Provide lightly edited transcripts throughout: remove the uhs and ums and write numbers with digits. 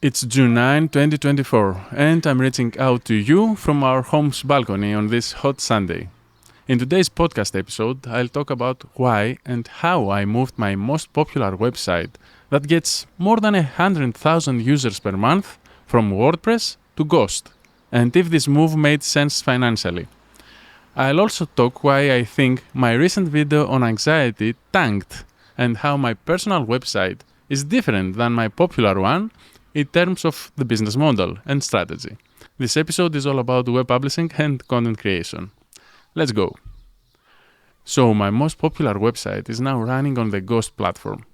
It's June 9, 2024, and I'm reaching out to you from our home's balcony on this hot Sunday. In today's podcast episode, I'll talk about why and how I moved my most popular website that gets more than 100,000 users per month from WordPress to Ghost, and if this move made sense financially. I'll also talk why I think my recent video on anxiety tanked and how my personal website is different than my popular one in terms of the business model and strategy. This episode is all about web publishing and content creation. Let's go. So my most popular website is now running on the Ghost platform.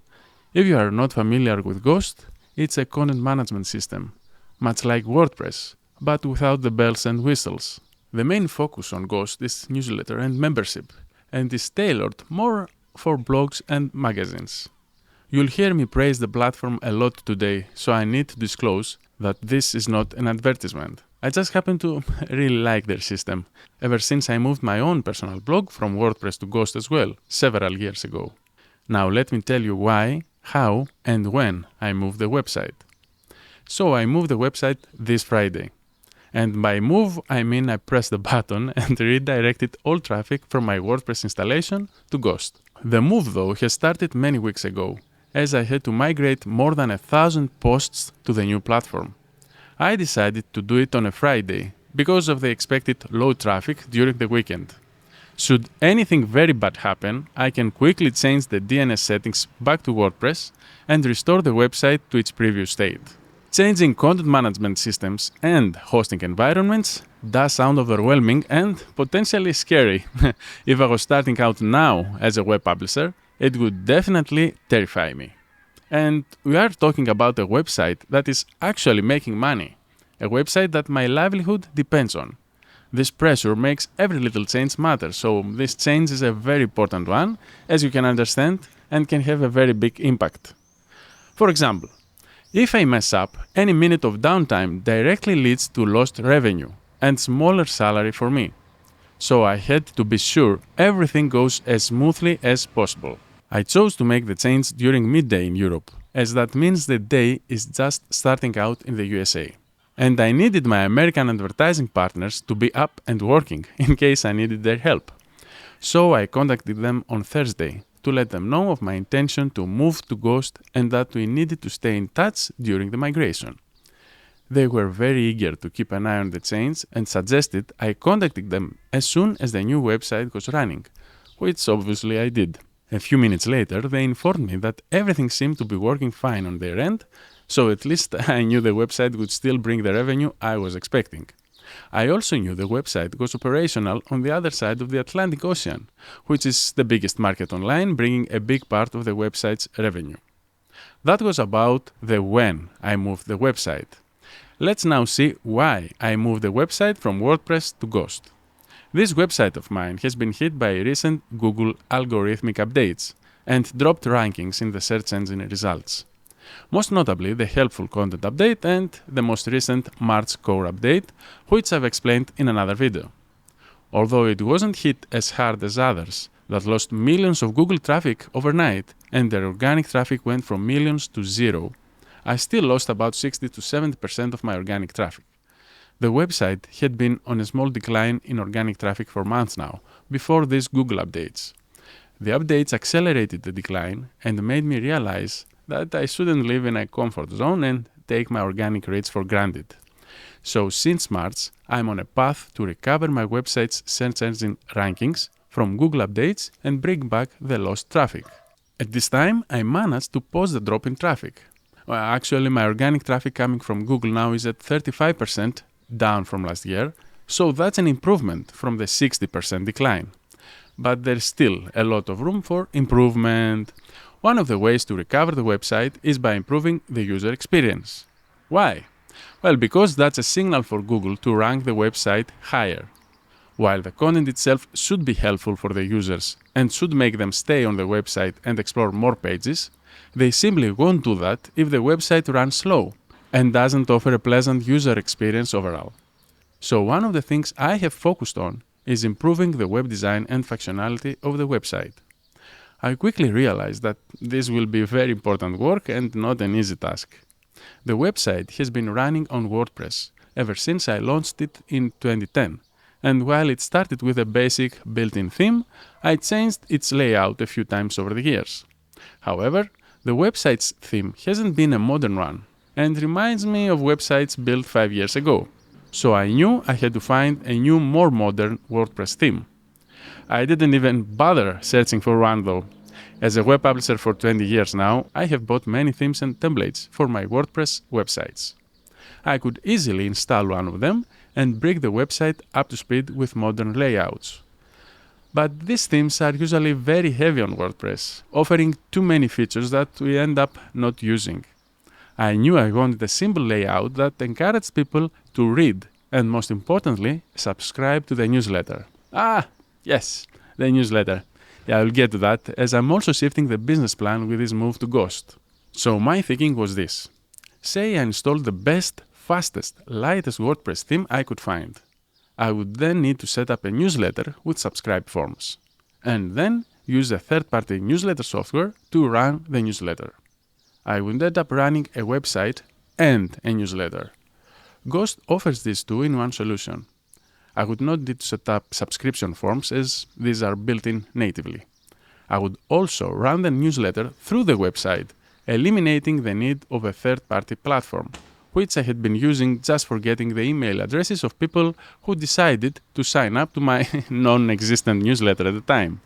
If you are not familiar with Ghost, it's a content management system, much like WordPress, but without the bells and whistles. The main focus on Ghost is newsletter and membership, and is tailored more for blogs and magazines. You'll hear me praise the platform a lot today, so I need to disclose that this is not an advertisement. I just happen to really like their system, ever since I moved my own personal blog from WordPress to Ghost as well, several years ago. Now let me tell you why, how, and when I moved the website. So I moved the website this Friday. And by move, I mean I pressed the button and redirected all traffic from my WordPress installation to Ghost. The move, though, has started many weeks ago, as I had to migrate more than 1,000 posts to the new platform. I decided to do it on a Friday because of the expected low traffic during the weekend. Should anything very bad happen, I can quickly change the DNS settings back to WordPress and restore the website to its previous state. Changing content management systems and hosting environments does sound overwhelming and potentially scary. If I was starting out now as a web publisher, it would definitely terrify me. And we are talking about a website that is actually making money, a website that my livelihood depends on. This pressure makes every little change matter, so this change is a very important one, as you can understand, and can have a very big impact. For example, if I mess up, any minute of downtime directly leads to lost revenue and smaller salary for me. So I had to be sure everything goes as smoothly as possible. I chose to make the change during midday in Europe, as that means the day is just starting out in the USA. And I needed my American advertising partners to be up and working in case I needed their help. So I contacted them on Thursday to let them know of my intention to move to Ghost and that we needed to stay in touch during the migration. They were very eager to keep an eye on the change and suggested I contacted them as soon as the new website was running, which obviously I did. A few minutes later, they informed me that everything seemed to be working fine on their end, so at least I knew the website would still bring the revenue I was expecting. I also knew the website was operational on the other side of the Atlantic Ocean, which is the biggest market online, bringing a big part of the website's revenue. That was about the when I moved the website. Let's now see why I moved the website from WordPress to Ghost. This website of mine has been hit by recent Google algorithmic updates and dropped rankings in the search engine results. Most notably the helpful content update and the most recent March core update, which I've explained in another video. Although it wasn't hit as hard as others that lost millions of Google traffic overnight and their organic traffic went from millions to zero, I still lost about 60 to 70% of my organic traffic. The website had been on a small decline in organic traffic for months now, before these Google updates. The updates accelerated the decline and made me realize that I shouldn't live in a comfort zone and take my organic reach for granted. So since March, I'm on a path to recover my website's search engine rankings from Google updates and bring back the lost traffic. At this time, I managed to pause the drop in traffic. Well, actually, my organic traffic coming from Google now is at 35%, down from last year, so that's an improvement from the 60% decline. But there's still a lot of room for improvement. One of the ways to recover the website is by improving the user experience. Why? Well, because that's a signal for Google to rank the website higher. While the content itself should be helpful for the users and should make them stay on the website and explore more pages, they simply won't do that if the website runs slow and doesn't offer a pleasant user experience overall. So one of the things I have focused on is improving the web design and functionality of the website. I quickly realized that this will be very important work and not an easy task. The website has been running on WordPress ever since I launched it in 2010, and while it started with a basic built-in theme, I changed its layout a few times over the years. However, the website's theme hasn't been a modern one, and reminds me of websites built 5 years ago. So I knew I had to find a new, more modern WordPress theme. I didn't even bother searching for one though. As a web publisher for 20 years now, I have bought many themes and templates for my WordPress websites. I could easily install one of them and bring the website up to speed with modern layouts. But these themes are usually very heavy on WordPress, offering too many features that we end up not using. I knew I wanted a simple layout that encouraged people to read and, most importantly, subscribe to the newsletter. Yes, the newsletter. Yeah, I'll get to that, as I'm also shifting the business plan with this move to Ghost. So my thinking was this. Say I installed the best, fastest, lightest WordPress theme I could find. I would then need to set up a newsletter with subscribe forms, and then use a third-party newsletter software to run the newsletter. I would end up running a website and a newsletter. Ghost offers these two in one solution. I would not need to set up subscription forms as these are built in natively. I would also run the newsletter through the website, eliminating the need of a third-party platform, which I had been using just for getting the email addresses of people who decided to sign up to my non-existent newsletter at the time.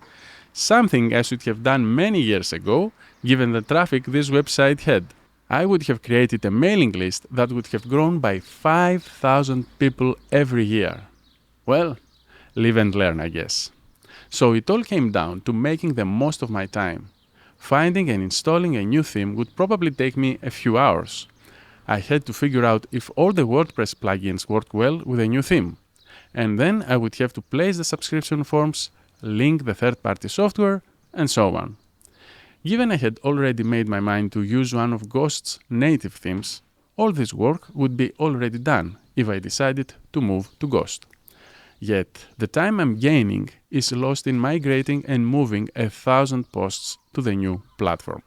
Something I should have done many years ago, given the traffic this website had. I would have created a mailing list that would have grown by 5,000 people every year. Well, live and learn, I guess. So it all came down to making the most of my time. Finding and installing a new theme would probably take me a few hours. I had to figure out if all the WordPress plugins work well with a new theme. And then I would have to place the subscription forms, link the third-party software, and so on. Given I had already made my mind to use one of Ghost's native themes, all this work would be already done if I decided to move to Ghost. Yet, the time I'm gaining is lost in migrating and moving 1,000 posts to the new platform.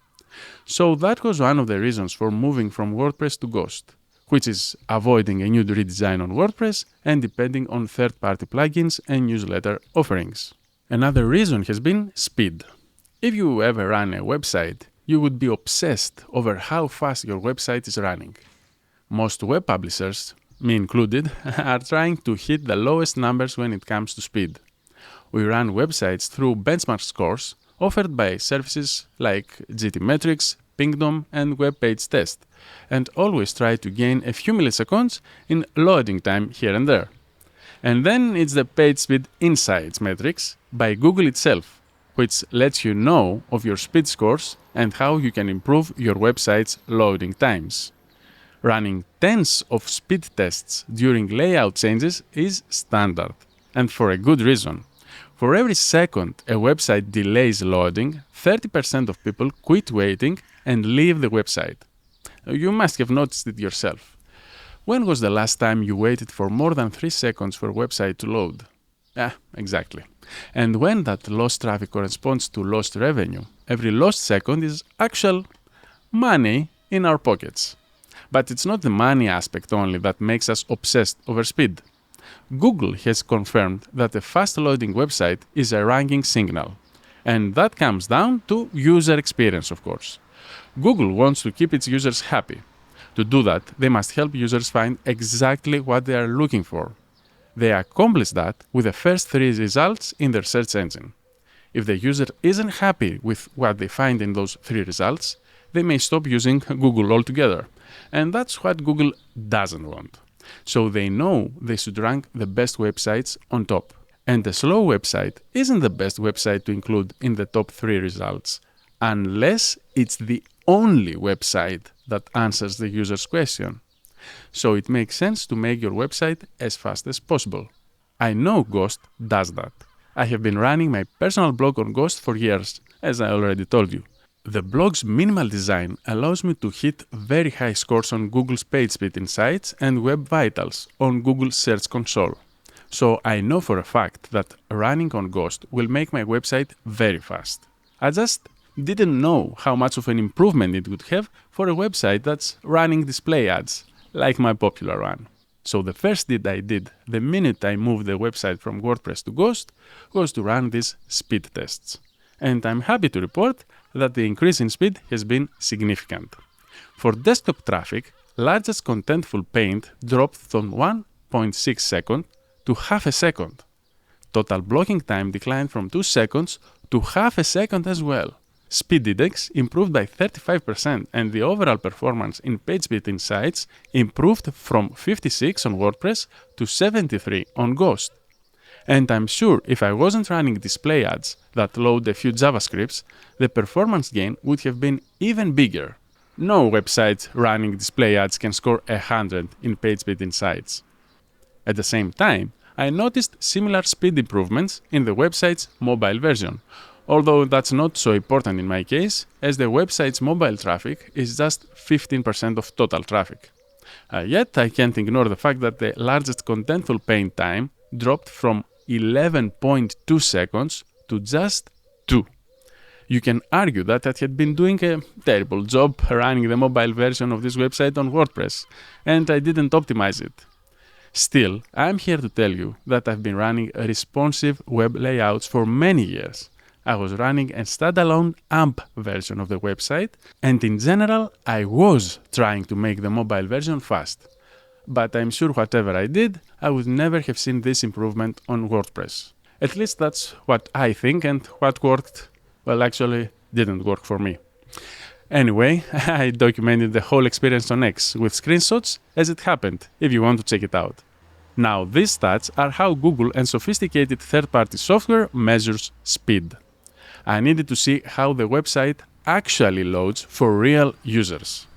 So that was one of the reasons for moving from WordPress to Ghost, which is avoiding a new redesign on WordPress and depending on third-party plugins and newsletter offerings. Another reason has been speed. If you ever run a website, you would be obsessed over how fast your website is running. Most web publishers, me included, are trying to hit the lowest numbers when it comes to speed. We run websites through benchmark scores offered by services like GTmetrix, Pingdom, and Web Page Test, and always try to gain a few milliseconds in loading time here and there. And then it's the PageSpeed Insights metrics by Google itself, which lets you know of your speed scores and how you can improve your website's loading times. Running tens of speed tests during layout changes is standard, and for a good reason. For every second a website delays loading, 30% of people quit waiting and leave the website. You must have noticed it yourself. When was the last time you waited for more than 3 seconds for a website to load? Exactly. And when that lost traffic corresponds to lost revenue, every lost second is actual money in our pockets. But it's not the money aspect only that makes us obsessed over speed. Google has confirmed that a fast-loading website is a ranking signal. And that comes down to user experience, of course. Google wants to keep its users happy. To do that, they must help users find exactly what they are looking for. They accomplish that with the first 3 results in their search engine. If the user isn't happy with what they find in those 3 results, they may stop using Google altogether. And that's what Google doesn't want. So they know they should rank the best websites on top. And a slow website isn't the best website to include in the top 3 results, unless it's the only website that answers the user's question. So it makes sense to make your website as fast as possible. I know Ghost does that. I have been running my personal blog on Ghost for years, as I already told you. The blog's minimal design allows me to hit very high scores on Google's PageSpeed Insights and Web Vitals on Google's Search Console. So I know for a fact that running on Ghost will make my website very fast. I just didn't know how much of an improvement it would have for a website that's running display ads, like my popular one. So the first deed I did the minute I moved the website from WordPress to Ghost was to run these speed tests. And I'm happy to report that the increase in speed has been significant. For desktop traffic, largest contentful paint dropped from 1.6 seconds to half a second. Total blocking time declined from 2 seconds to half a second as well. Speed index improved by 35% and the overall performance in page speed insights improved from 56 on WordPress to 73 on Ghost. And I'm sure if I wasn't running display ads that load a few JavaScripts, the performance gain would have been even bigger. No website running display ads can score 100 in page speed insights. At the same time, I noticed similar speed improvements in the website's mobile version, although that's not so important in my case, as the website's mobile traffic is just 15% of total traffic. Yet, I can't ignore the fact that the largest contentful paint time dropped from 11.2 seconds to just 2. You can argue that I had been doing a terrible job running the mobile version of this website on WordPress, and I didn't optimize it. Still, I'm here to tell you that I've been running responsive web layouts for many years. I was running a standalone AMP version of the website, and in general, I was trying to make the mobile version fast. But I'm sure whatever I did, I would never have seen this improvement on WordPress. At least that's what I think, and what worked, well, actually didn't work for me. Anyway, I documented the whole experience on X with screenshots as it happened, if you want to check it out. Now, these stats are how Google and sophisticated third-party software measures speed. I needed to see how the website actually loads for real users.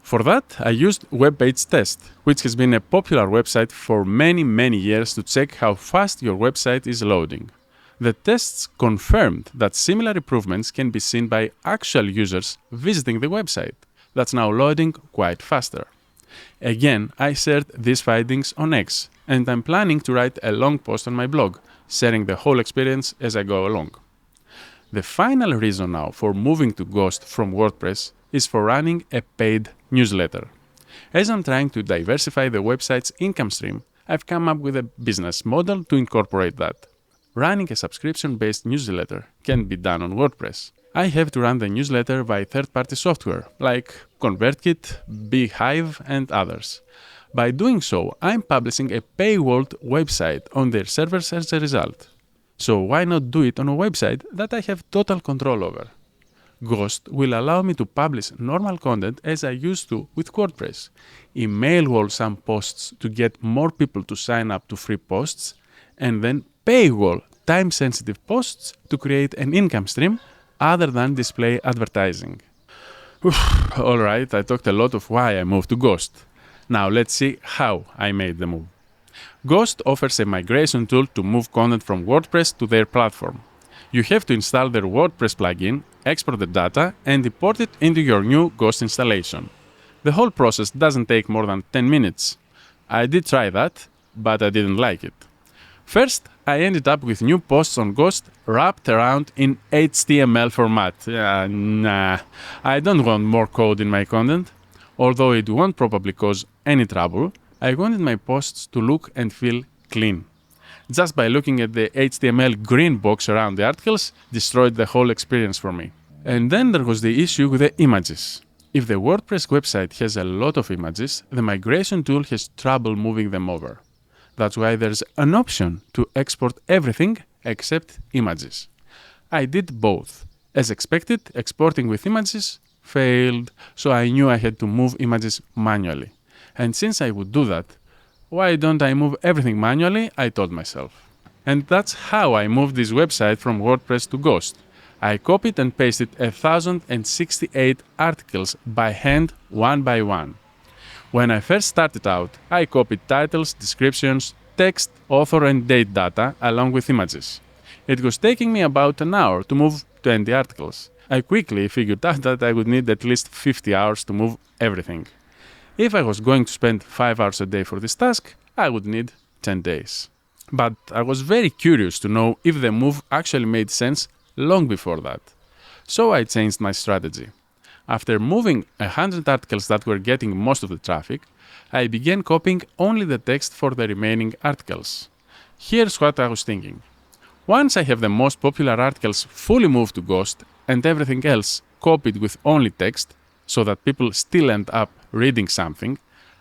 For that, I used Web Page Test, which has been a popular website for many years to check how fast your website is loading. The tests confirmed that similar improvements can be seen by actual users visiting the website, that's now loading quite faster. Again, I shared these findings on X, and I'm planning to write a long post on my blog, sharing the whole experience as I go along. The final reason now for moving to Ghost from WordPress is for running a paid newsletter. As I'm trying to diversify the website's income stream, I've come up with a business model to incorporate that. Running a subscription-based newsletter can be done on WordPress. I have to run the newsletter by third-party software like ConvertKit, Beehive, and others. By doing so, I'm publishing a paywalled website on their servers as a result. So why not do it on a website that I have total control over? Ghost will allow me to publish normal content as I used to with WordPress, email wall some posts to get more people to sign up to free posts, and then paywall time-sensitive posts to create an income stream other than display advertising. Alright, I talked a lot of why I moved to Ghost. Now let's see how I made the move. Ghost offers a migration tool to move content from WordPress to their platform. You have to install their WordPress plugin, export the data, and import it into your new Ghost installation. The whole process doesn't take more than 10 minutes. I did try that, but I didn't like it. First, I ended up with new posts on Ghost wrapped around in HTML format. Nah, I don't want more code in my content. Although it won't probably cause any trouble, I wanted my posts to look and feel clean. Just by looking at the HTML green box around the articles destroyed the whole experience for me. And then there was the issue with the images. If the WordPress website has a lot of images, the migration tool has trouble moving them over. That's why there's an option to export everything except images. I did both. As expected, exporting with images failed, so I knew I had to move images manually. And since I would do that, why don't I move everything manually, I told myself. And that's how I moved this website from WordPress to Ghost. I copied and pasted 1,068 articles by hand, one by one. When I first started out, I copied titles, descriptions, text, author and date data along with images. It was taking me about an hour to move 20 articles. I quickly figured out that I would need at least 50 hours to move everything. If I was going to spend 5 hours a day for this task, I would need 10 days. But I was very curious to know if the move actually made sense long before that. So I changed my strategy. After moving 100 articles that were getting most of the traffic, I began copying only the text for the remaining articles. Here's what I was thinking. Once I have the most popular articles fully moved to Ghost and everything else copied with only text, so that people still end up reading something,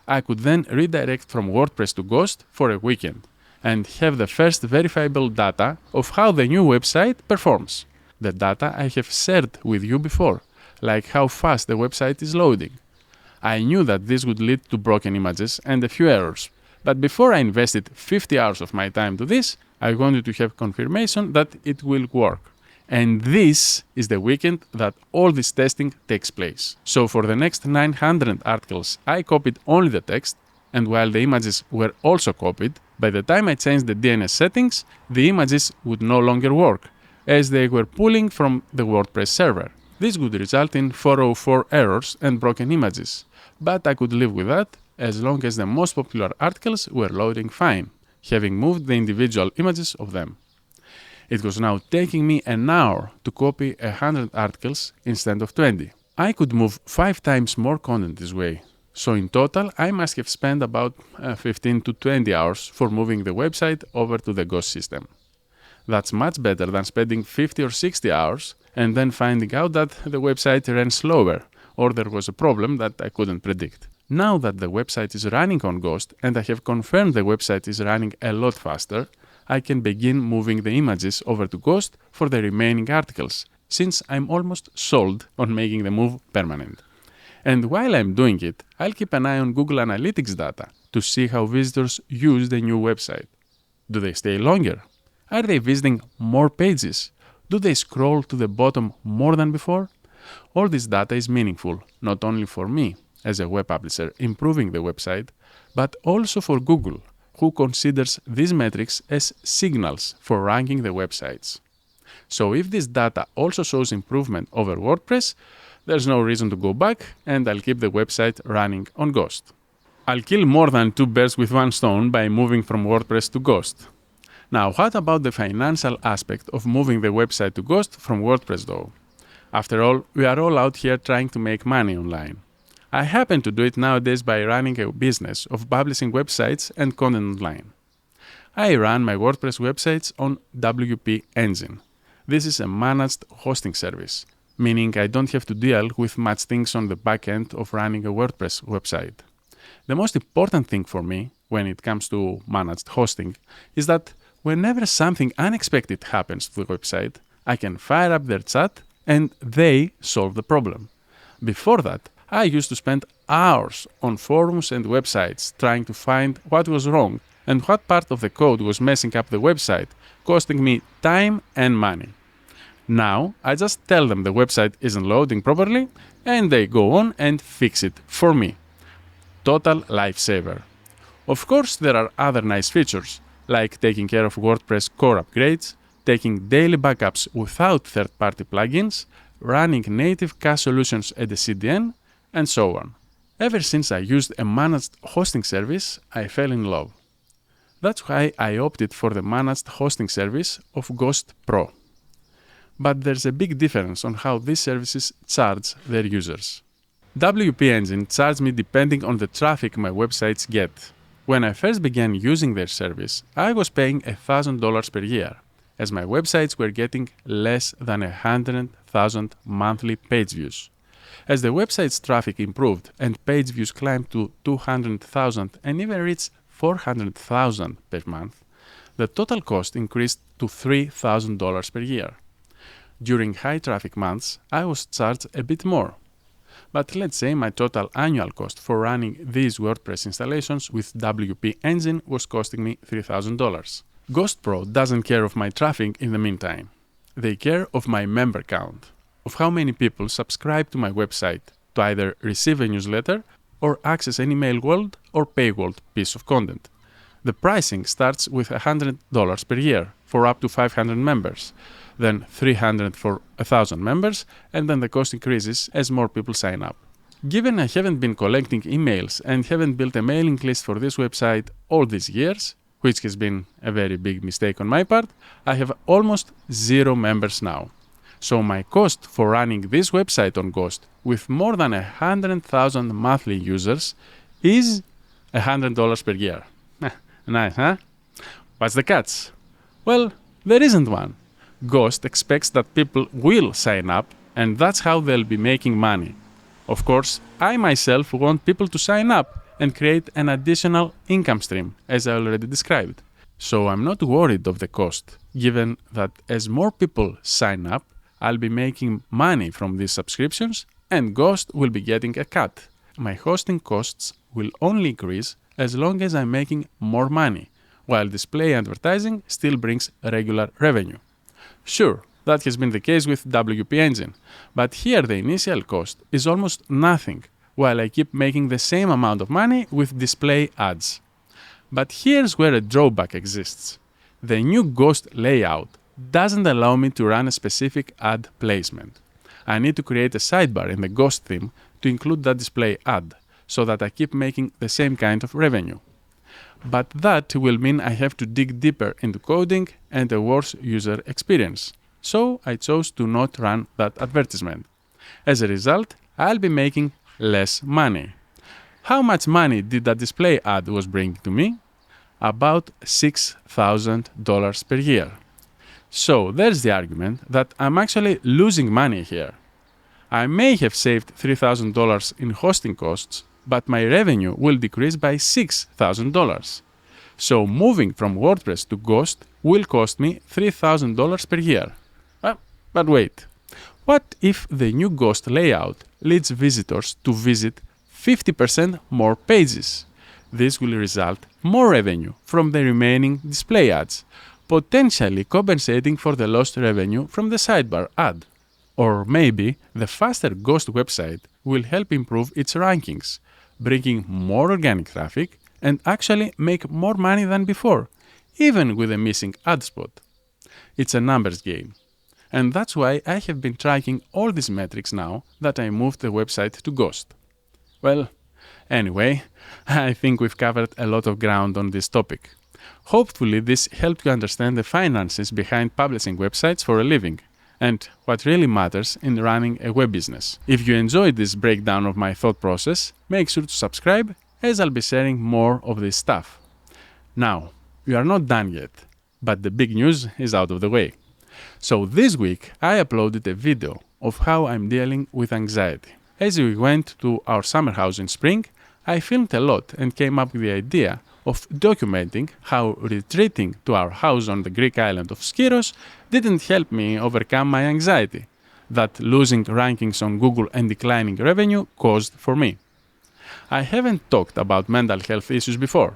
I could then redirect from WordPress to Ghost for a weekend and have the first verifiable data of how the new website performs. The data I have shared with you before, like how fast the website is loading. I knew that this would lead to broken images and a few errors, but before I invested 50 hours of my time to this, I wanted to have confirmation that it will work. And this is the weekend that all this testing takes place. So for the next 900 articles, I copied only the text, and while the images were also copied, by the time I changed the DNS settings, the images would no longer work, as they were pulling from the WordPress server. This would result in 404 errors and broken images, but I could live with that as long as the most popular articles were loading fine, having moved the individual images of them. It was now taking me an hour to copy 100 articles instead of 20. I could move 5 times more content this way, so in total I must have spent about 15 to 20 hours for moving the website over to the Ghost system. That's much better than spending 50 or 60 hours and then finding out that the website ran slower or there was a problem that I couldn't predict. Now that the website is running on Ghost and I have confirmed the website is running a lot faster, I can begin moving the images over to Ghost for the remaining articles, since I'm almost sold on making the move permanent. And while I'm doing it, I'll keep an eye on Google Analytics data to see how visitors use the new website. Do they stay longer? Are they visiting more pages? Do they scroll to the bottom more than before? All this data is meaningful, not only for me, as a web publisher improving the website, but also for Google, who considers these metrics as signals for ranking the websites. So if this data also shows improvement over WordPress, there's no reason to go back, and I'll keep the website running on Ghost. I'll kill more than 2 birds with one stone by moving from WordPress to Ghost. Now, what about the financial aspect of moving the website to Ghost from WordPress though? After all, we are all out here trying to make money online. I happen to do it nowadays by running a business of publishing websites and content online. I run my WordPress websites on WP Engine. This is a managed hosting service, meaning I don't have to deal with much things on the back end of running a WordPress website. The most important thing for me when it comes to managed hosting is that whenever something unexpected happens to the website, I can fire up their chat and they solve the problem. Before that, I used to spend hours on forums and websites trying to find what was wrong and what part of the code was messing up the website, costing me time and money. Now, I just tell them the website isn't loading properly and they go on and fix it for me. Total lifesaver. Of course, there are other nice features, like taking care of WordPress core upgrades, taking daily backups without third-party plugins, running native cache solutions at the CDN, and so on. Ever since I used a managed hosting service, I fell in love. That's why I opted for the managed hosting service of Ghost Pro. But there's a big difference on how these services charge their users. WP Engine charges me depending on the traffic my websites get. When I first began using their service, I was paying $1,000 per year, as my websites were getting less than 100,000 monthly page views. As the website's traffic improved and page views climbed to 200,000 and even reached 400,000 per month, the total cost increased to $3,000 per year. During high traffic months, I was charged a bit more. But let's say my total annual cost for running these WordPress installations with WP Engine was costing me $3,000. Ghost Pro doesn't care of my traffic in the meantime. They care of my member count, of how many people subscribe to my website to either receive a newsletter or access an email world or paywall piece of content. The pricing starts with $100 per year for up to 500 members, then $300 for 1,000 members, and then the cost increases as more people sign up. Given I haven't been collecting emails and haven't built a mailing list for this website all these years, which has been a very big mistake on my part, I have almost 0 members now. So my cost for running this website on Ghost with more than 100,000 monthly users is $100 per year. Nice, huh? What's the catch? Well, there isn't one. Ghost expects that people will sign up, and that's how they'll be making money. Of course, I myself want people to sign up and create an additional income stream, as I already described. So I'm not worried of the cost, given that as more people sign up, I'll be making money from these subscriptions and Ghost will be getting a cut. My hosting costs will only increase as long as I'm making more money, while display advertising still brings regular revenue. Sure, that has been the case with WP Engine, but here the initial cost is almost nothing, while I keep making the same amount of money with display ads. But here's where a drawback exists. The new Ghost layout doesn't allow me to run a specific ad placement. I need to create a sidebar in the Ghost theme to include that display ad, so that I keep making the same kind of revenue. But that will mean I have to dig deeper into coding and a worse user experience. So I chose to not run that advertisement. As a result, I'll be making less money. How much money did that display ad was bringing to me? About $6,000 per year. So there's the argument that I'm actually losing money here. I may have saved $3,000 in hosting costs, but my revenue will decrease by $6,000. So moving from WordPress to Ghost will cost me $3,000 per year. But wait, what if the new Ghost layout leads visitors to visit 50% more pages? This will result more revenue from the remaining display ads, potentially compensating for the lost revenue from the sidebar ad. Or maybe the faster Ghost website will help improve its rankings, bringing more organic traffic and actually make more money than before, even with a missing ad spot. It's a numbers game. And that's why I have been tracking all these metrics now that I moved the website to Ghost. Well, anyway, I think we've covered a lot of ground on this topic. Hopefully this helped you understand the finances behind publishing websites for a living and what really matters in running a web business. If you enjoyed this breakdown of my thought process, make sure to subscribe as I'll be sharing more of this stuff. Now, we are not done yet, but the big news is out of the way. So this week I uploaded a video of how I'm dealing with anxiety. As we went to our summer house in spring, I filmed a lot and came up with the idea of documenting how retreating to our house on the Greek island of Skiros didn't help me overcome my anxiety that losing rankings on Google and declining revenue caused for me. I haven't talked about mental health issues before.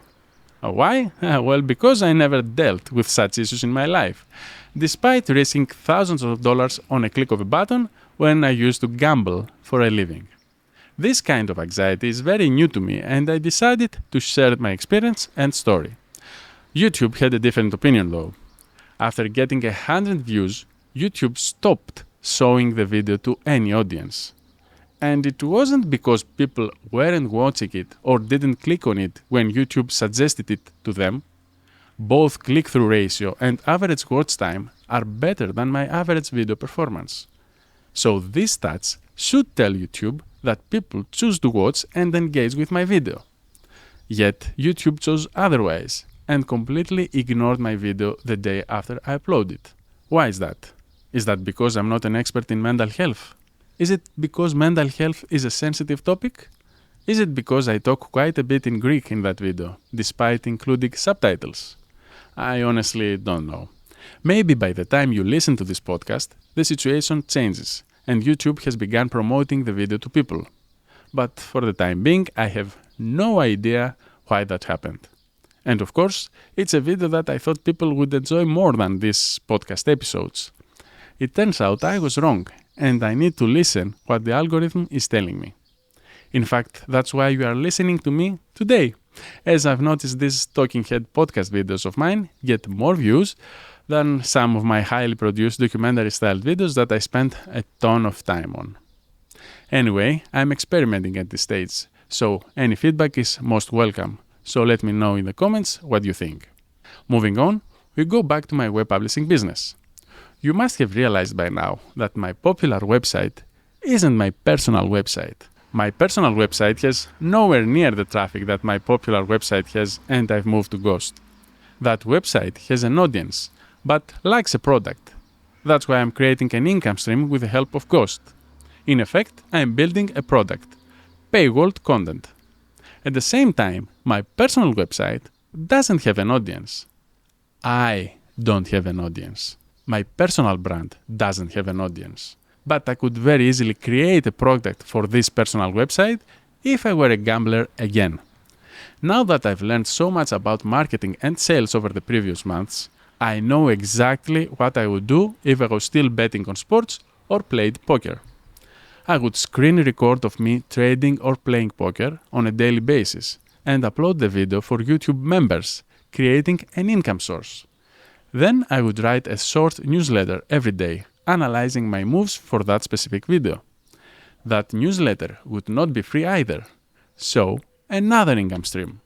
Why? Well, because I never dealt with such issues in my life, despite risking thousands of dollars on a click of a button when I used to gamble for a living. This kind of anxiety is very new to me and I decided to share my experience and story. YouTube had a different opinion though. After getting 100 views, YouTube stopped showing the video to any audience. And it wasn't because people weren't watching it or didn't click on it when YouTube suggested it to them. Both click-through ratio and average watch time are better than my average video performance. So these stats should tell YouTube that people choose to watch and engage with my video. Yet YouTube chose otherwise and completely ignored my video the day after I uploaded it. Why is that? Is that because I'm not an expert in mental health? Is it because mental health is a sensitive topic? Is it because I talk quite a bit in Greek in that video, despite including subtitles? I honestly don't know. Maybe by the time you listen to this podcast, the situation changes and YouTube has begun promoting the video to people. But for the time being, I have no idea why that happened. And of course, it's a video that I thought people would enjoy more than these podcast episodes. It turns out I was wrong, and I need to listen what the algorithm is telling me. In fact, that's why you are listening to me today, as I've noticed these talking head podcast videos of mine get more views than some of my highly produced documentary-style videos that I spent a ton of time on. Anyway, I'm experimenting at this stage, so any feedback is most welcome, so let me know in the comments what you think. Moving on, we go back to my web publishing business. You must have realized by now that my popular website isn't my personal website. My personal website has nowhere near the traffic that my popular website has, and I've moved to Ghost. That website has an audience, but lacks a product. That's why I'm creating an income stream with the help of Ghost. In effect, I'm building a product, paywalled content. At the same time, my personal website doesn't have an audience. I don't have an audience. My personal brand doesn't have an audience. But I could very easily create a product for this personal website if I were a gambler again. Now that I've learned so much about marketing and sales over the previous months, I know exactly what I would do if I was still betting on sports or played poker. I would screen record of me trading or playing poker on a daily basis and upload the video for YouTube members, creating an income source. Then I would write a short newsletter every day, analyzing my moves for that specific video. That newsletter would not be free either, so another income stream.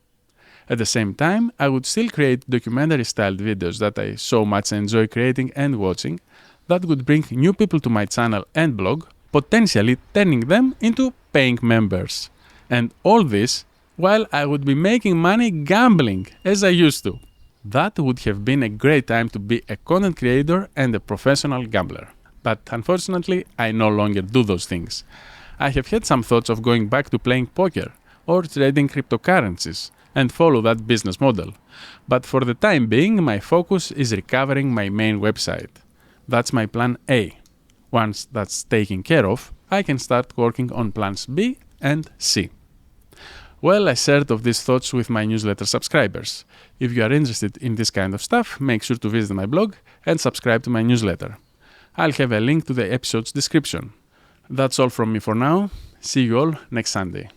At the same time, I would still create documentary-styled videos that I so much enjoy creating and watching that would bring new people to my channel and blog, potentially turning them into paying members. And all this while I would be making money gambling as I used to. That would have been a great time to be a content creator and a professional gambler. But unfortunately, I no longer do those things. I have had some thoughts of going back to playing poker or trading cryptocurrencies and follow that business model. But for the time being, my focus is recovering my main website. That's my plan A. Once that's taken care of, I can start working on plans B and C. Well, I shared of these thoughts with my newsletter subscribers. If you are interested in this kind of stuff, make sure to visit my blog and subscribe to my newsletter. I'll have a link to the episode's description. That's all from me for now. See you all next Sunday.